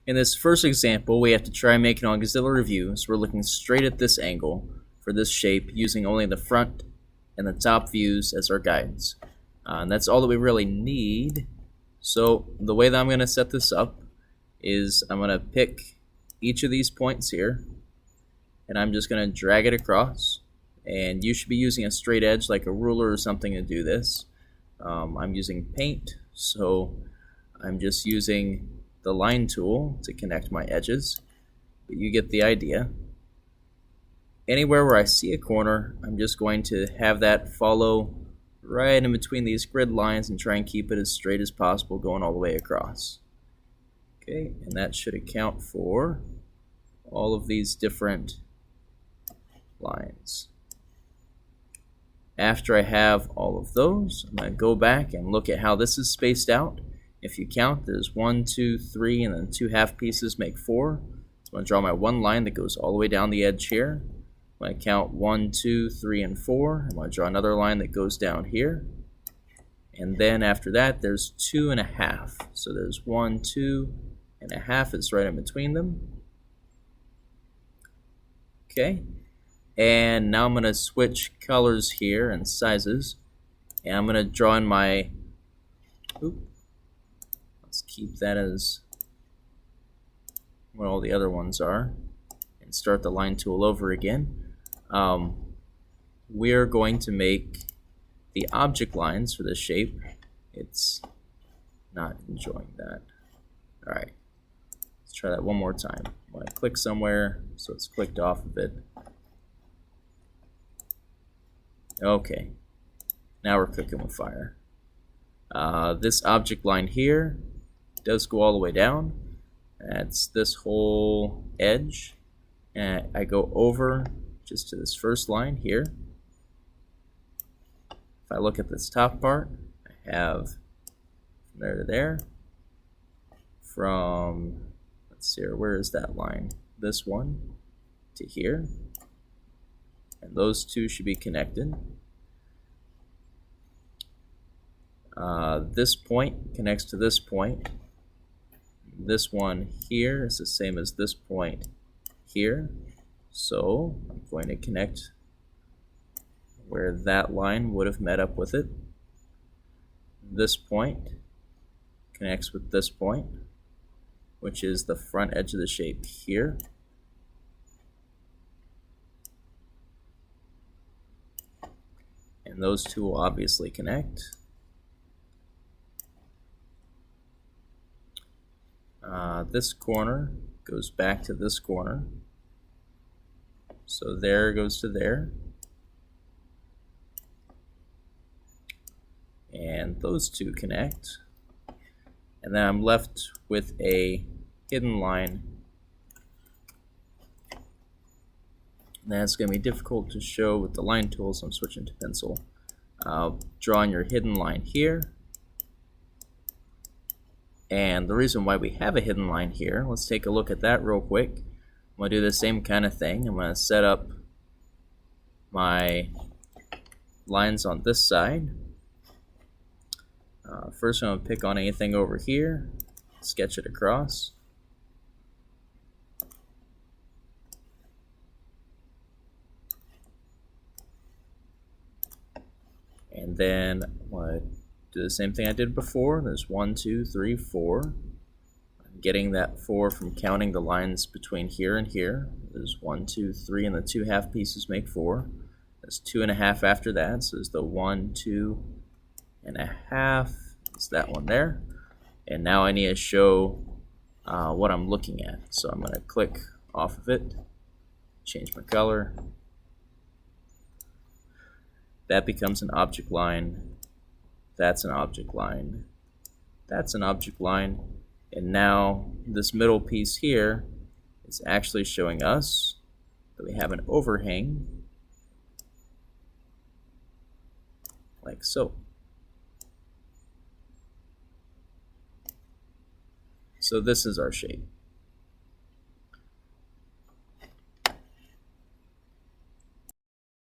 In this first example, we have to try and make an auxiliary view, so we're looking straight at this angle for this shape using only the front and the top views as our guides. And that's all that we really need. So the way that I'm going to set this up is I'm going to pick each of these points here, and I'm just going to drag it across. And you should be using a straight edge like a ruler or something to do this. I'm using paint, so I'm just using the line tool to connect my edges, but you get the idea. Anywhere where I see a corner, I'm just going to have that follow right in between these grid lines and try and keep it as straight as possible going all the way across. Okay, and that should account for all of these different lines. After I have all of those, I'm going to go back and look at how this is spaced out. If you count, there's 1, 2, 3, and then 2 half pieces make 4. So I'm going to draw my one line that goes all the way down the edge here. I'm going to count 1, 2, 3, and 4. I'm going to draw another line that goes down here. And then after that, there's 2 and a half. So there's 1, 2, and a half is right in between them. Okay. And now I'm going to switch colors here and sizes. And I'm going to draw in my... Let's keep that as what all the other ones are and start the line tool over again. We're going to make the object lines for this shape. It's not enjoying that. Alright, let's try that one more time. I'm going to click somewhere so it's clicked off of it. Okay, now we're cooking with fire. This object line here does go all the way down. That's this whole edge, and I go over just to this first line here. If I look at this top part, I have from there to there, from, let's see here, where is that line? This one to here, and those two should be connected. This point connects to this point. This one here is the same as this point here. So I'm going to connect where that line would have met up with it. This point connects with this point, which is the front edge of the shape here. And those two will obviously connect. This corner goes back to this corner. So there goes to there. And those two connect. And then I'm left with a hidden line. And that's going to be difficult to show with the line tool, so I'm switching to pencil. Drawing your hidden line here. And the reason why we have a hidden line here, let's take a look at that real quick. I'm going to do the same kind of thing. I'm going to set up my lines on this side. First I'm going to pick on anything over here, sketch it across. And then I'm going to do the same thing I did before. There's 1, 2, 3, 4. I'm getting that 4 from counting the lines between here and here. There's 1, 2, 3, and the 2 half pieces make 4. There's 2 and a half after that, so there's the 1, 2 and a half. It's that one there. And now I need to show what I'm looking at. So I'm going to click off of it, change my color. That becomes an object line. That's an object line. That's an object line. And now this middle piece here is actually showing us that we have an overhang like so. So this is our shape.